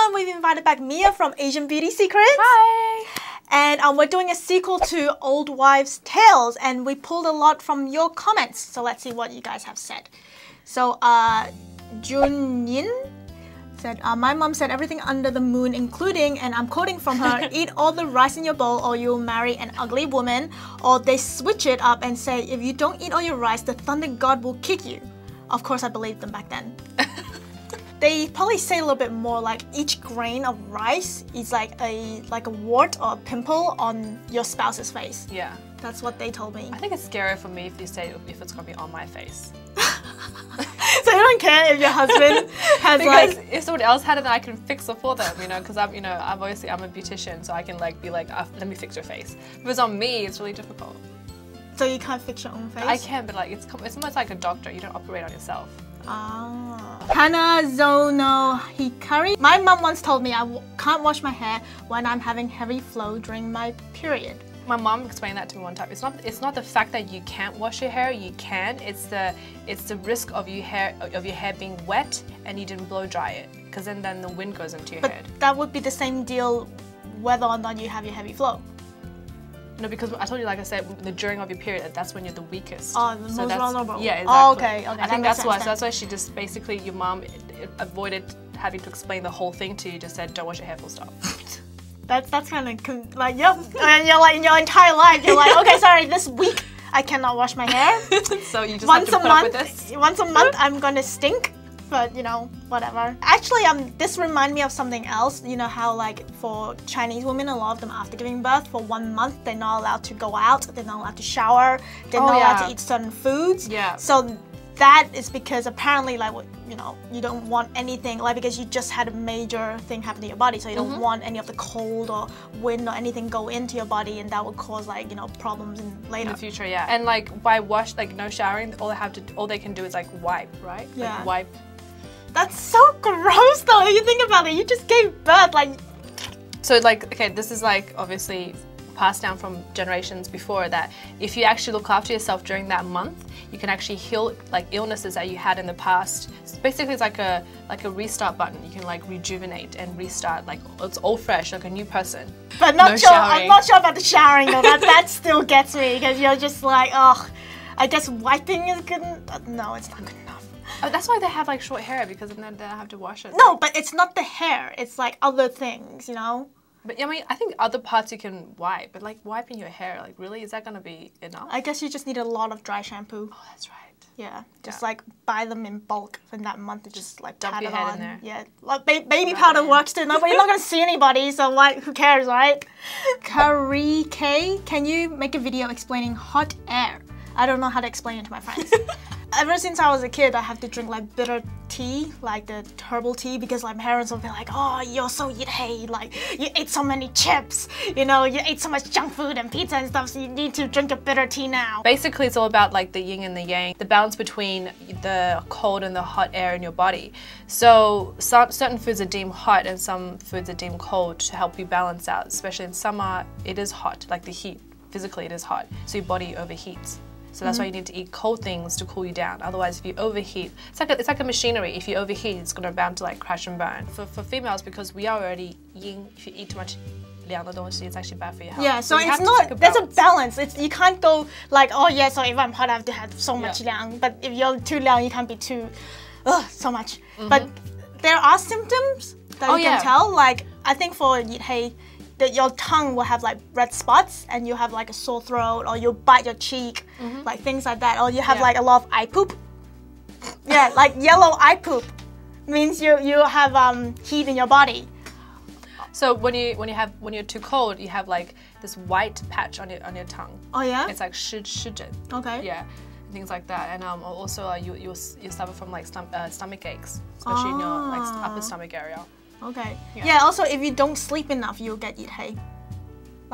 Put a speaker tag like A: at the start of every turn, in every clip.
A: everyone, we've invited back Mia from Asian Beauty Secrets.
B: Hi!
A: And we're doing a sequel to Old Wives' Tales, and we pulled a lot from your comments. So let's see what you guys have said. So, Junyin said, my mom said everything under the moon, including, and I'm quoting from her, eat all the rice in your bowl or you'll marry an ugly woman. Or they switch it up and say, if you don't eat all your rice, the thunder god will kick you. Of course, I believed them back then. They probably say a little bit more like each grain of rice is like a wart or a pimple on your spouse's face.
B: Yeah.
A: That's what they told me.
B: I think it's scarier for me if you say if it's gonna be on my face.
A: So you don't care if your husband has
B: because if someone else had it, then I can fix it for them, you know, because I'm a beautician, so I can like be like, let me fix your face. If it's on me, it's really difficult.
A: So you can't fix your own face?
B: I can, but like it's almost like a doctor. You don't operate on yourself.
A: Ah. Hanazono Hikari. My mom once told me I can't wash my hair when I'm having heavy flow during my period.
B: My mom explained that to me one time. It's not the fact that you can't wash your hair. You can. It's the risk of your hair being wet and you didn't blow dry it, because then the wind goes into your head.
A: That would be the same deal whether or not you have your heavy flow.
B: No, because I told you, like I said, during your period, that's when you're the weakest.
A: Oh, the most vulnerable.
B: Yeah, exactly.
A: Oh, okay.
B: I think that's why. So that's why she just basically, your mom avoided having to explain the whole thing to you. Just said, don't wash your hair, full stop.
A: That's kind of like, yep. And you're like, in your entire life, you're like, okay, sorry, this week I cannot wash my hair.
B: So you just have to put up with this?
A: Once a month, I'm gonna stink. But, you know, whatever. Actually, this reminds me of something else. You know how, like, for Chinese women, a lot of them after giving birth, for 1 month, they're not allowed to go out, they're not allowed to shower, they're not allowed to eat certain foods.
B: Yeah.
A: So that is because apparently, like, you know, you don't want anything, like, because you just had a major thing happen to your body, so you don't want any of the cold or wind or anything go into your body, and that would cause, like, you know, problems later.
B: In the future, yeah. And, like, by no showering, all they can do is, like, wipe, right?
A: Yeah.
B: Like, wipe.
A: That's so gross though, if you think about it. You just gave birth, like...
B: So like, okay, this is like obviously passed down from generations before, that if you actually look after yourself during that month, you can actually heal like illnesses that you had in the past. So basically it's like a restart button. You can like rejuvenate and restart, like it's all fresh, like a new person.
A: But I'm not sure about the showering though. That still gets me, because you're just like, oh, I guess wiping is good. No, it's not good enough.
B: Oh, that's why they have like short hair, because then they don't have to wash it.
A: No, but it's not the hair. It's like other things, you know?
B: But I mean, I think other parts you can wipe, but like wiping your hair, like really, is that gonna be enough?
A: I guess you just need a lot of dry shampoo.
B: Oh, that's right.
A: Yeah, just like buy them in bulk in that month. Just like
B: dump your head in there.
A: Yeah, like baby powder works too. No, but you're not gonna see anybody, so like, who cares, right? Kari K, can you make a video explaining hot air? I don't know how to explain it to my friends. Ever since I was a kid, I have to drink like bitter tea, like the herbal tea, because my parents will be like, oh, you're so yithay, like you ate so many chips, you know, you ate so much junk food and pizza and stuff, so you need to drink a bitter tea now.
B: Basically, it's all about like the yin and the yang, the balance between the cold and the hot air in your body. So certain foods are deemed hot and some foods are deemed cold to help you balance out, especially in summer, it is hot, like the heat, physically it is hot, so your body overheats. So that's why you need to eat cold things to cool you down. Otherwise, if you overheat, it's like a machinery. If you overheat, it's gonna bound to like crash and burn. For females, because we are already yin, if you eat too much 凉的东西, it's actually bad for your health.
A: Yeah, so it's not, there's a balance. You can't go like, oh yeah, so if I'm hot, I have to have so much liang. But if you're too liang, you can't be too, so much. But there are symptoms that you can tell. Like, I think for yithei, that your tongue will have like red spots and you have like a sore throat, or you'll bite your cheek, like things like that, or you have like a lot of eye poop. Yeah, like yellow eye poop means you have heat in your body.
B: So when you're too cold, you have like this white patch on your tongue.
A: Oh yeah?
B: It's like shujin.
A: Okay.
B: Yeah, things like that, and also you suffer from like stomach aches, especially in your like upper stomach area.
A: Okay. Yeah, also if you don't sleep enough, you'll get yithei.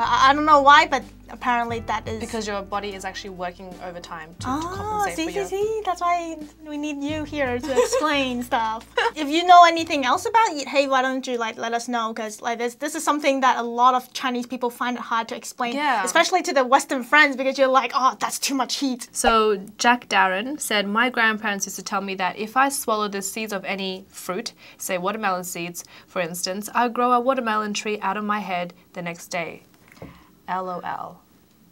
A: But I don't know why, but apparently that is...
B: Because your body is actually working overtime to compensate for your...
A: see, that's why we need you here to explain stuff. If you know anything else about it, hey, why don't you like let us know? Because like this is something that a lot of Chinese people find it hard to explain, especially to their Western friends, because you're like, oh, that's too much heat.
B: So Jack Darren said, my grandparents used to tell me that if I swallow the seeds of any fruit, say watermelon seeds, for instance, I'll grow a watermelon tree out of my head the next day. LOL.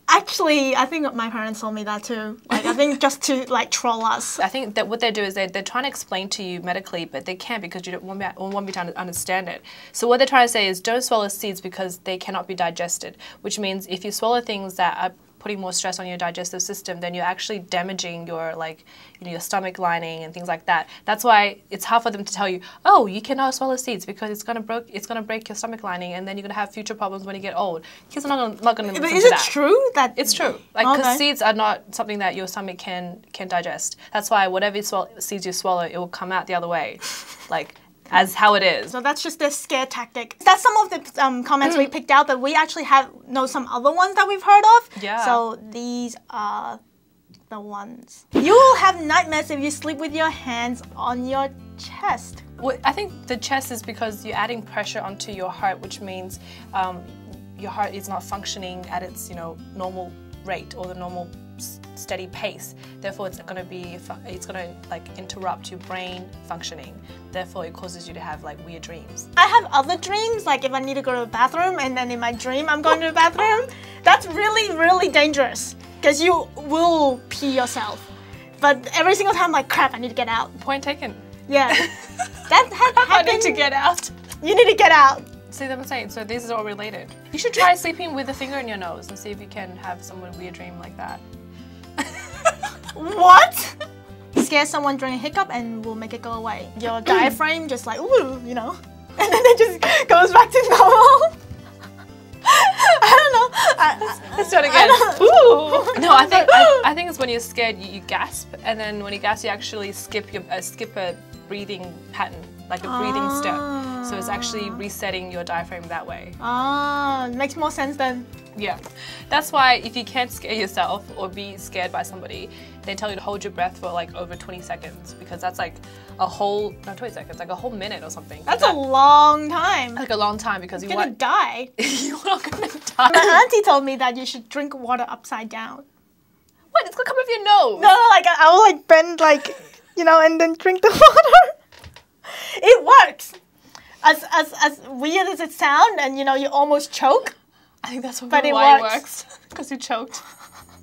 A: Actually, I think my parents told me that too. Like, I think just to like troll us.
B: I think that what they do is they're trying to explain to you medically, but they can't because you won't be trying to understand it. So what they're trying to say is don't swallow seeds because they cannot be digested, which means if you swallow things that are putting more stress on your digestive system, then you're actually damaging your your stomach lining and things like that. That's why it's hard for them to tell you, oh, you cannot swallow seeds because it's gonna break your stomach lining, and then you're gonna have future problems when you get old. Kids are not gonna listen to that.
A: Is it true that
B: it's true? Like, because seeds are not something that your stomach can digest. That's why whatever seeds you swallow, it will come out the other way, like. As how it is.
A: So that's just their scare tactic. That's some of the comments we picked out, but we actually know some other ones that we've heard of.
B: Yeah.
A: So these are the ones. You will have nightmares if you sleep with your hands on your chest.
B: Well, I think the chest is because you're adding pressure onto your heart, which means your heart is not functioning at its normal rate or the normal steady pace. Therefore, it's going to like interrupt your brain functioning. Therefore, it causes you to have like weird dreams.
A: I have other dreams, like if I need to go to the bathroom and then in my dream I'm going to the bathroom. That's really, really dangerous because you will pee yourself. But every single time I'm like, crap, I need to get out.
B: Point taken.
A: Yeah. That happened.
B: I need to get out.
A: You need to get out.
B: See what I'm saying? So these are all related. You should try sleeping with a finger in your nose and see if you can have someone weird dream like that.
A: What? Scare someone during a hiccup and we'll make it go away. Your diaphragm just like, ooh, and then it just goes back to normal. I don't know.
B: Let's do it again. Ooh. No, I think it's when you're scared, you gasp, and then when you gasp, you actually skip a breathing pattern, like a breathing step. So it's actually resetting your diaphragm that way.
A: It makes more sense then.
B: Yeah. That's why if you can't scare yourself or be scared by somebody, they tell you to hold your breath for like over 20 seconds because that's like a whole, not 20 seconds, like a whole minute or something.
A: That's a long time.
B: Like a long time because
A: you're gonna die.
B: You're not gonna die.
A: My auntie told me that you should drink water upside down.
B: What? It's gonna come off your nose.
A: No, like I will like bend like, and then drink the water. It works. As weird as it sounds, and you almost choke.
B: I think that's
A: why
B: it works. Because you choked.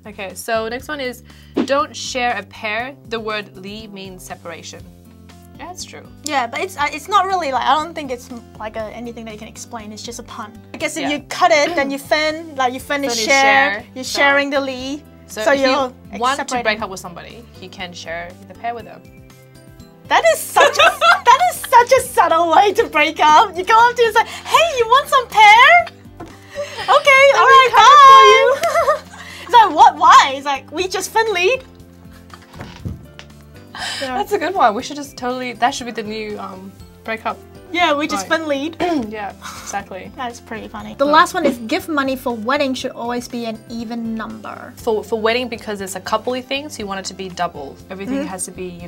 B: Okay, so next one is don't share a pair. The word li means separation. Yeah, that's true.
A: Yeah, but it's not really like, I don't think it's like anything that you can explain. It's just a pun. I guess if you cut it, then you fin, like you fin is share. You're sharing the li.
B: So if you want to break up with somebody, you can share the pair with them.
A: That is such a subtle way to break up. You go up to and say, hey, you want some pear? Okay, alright, bye. It's like, what? Why? It's like, we just fin lead.
B: Yeah. That's a good one. We should just that should be the new breakup.
A: Yeah, we just fin lead.
B: Yeah, exactly.
A: That's pretty funny. The last one is gift money for wedding should always be an even number.
B: For wedding, because it's a coupley thing, so you want it to be double. Everything has to be,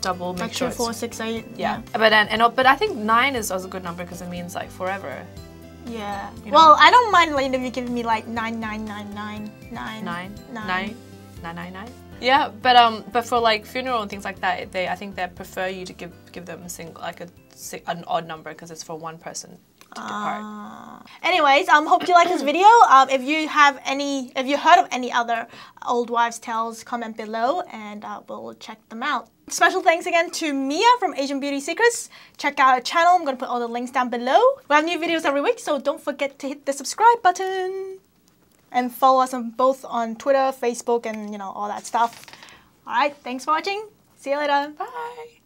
B: double. Make
A: like
B: sure
A: 2, 4, 6, 8.
B: Yeah. But I think 9 is also a good number because it means like forever.
A: Yeah. Well, I don't mind like if you give me like 9.
B: Yeah, but for like funeral and things like that, I think they prefer you to give them an odd number because it's for one person to depart.
A: Anyways, hope you like this video. If you heard of any other old wives' tales, comment below and we'll check them out. Special thanks again to Mia from Asian Beauty Secrets. Check out her channel. I'm going to put all the links down below. We have new videos every week, so don't forget to hit the subscribe button. And follow us both on Twitter, Facebook, and all that stuff. Alright, thanks for watching. See you later.
B: Bye.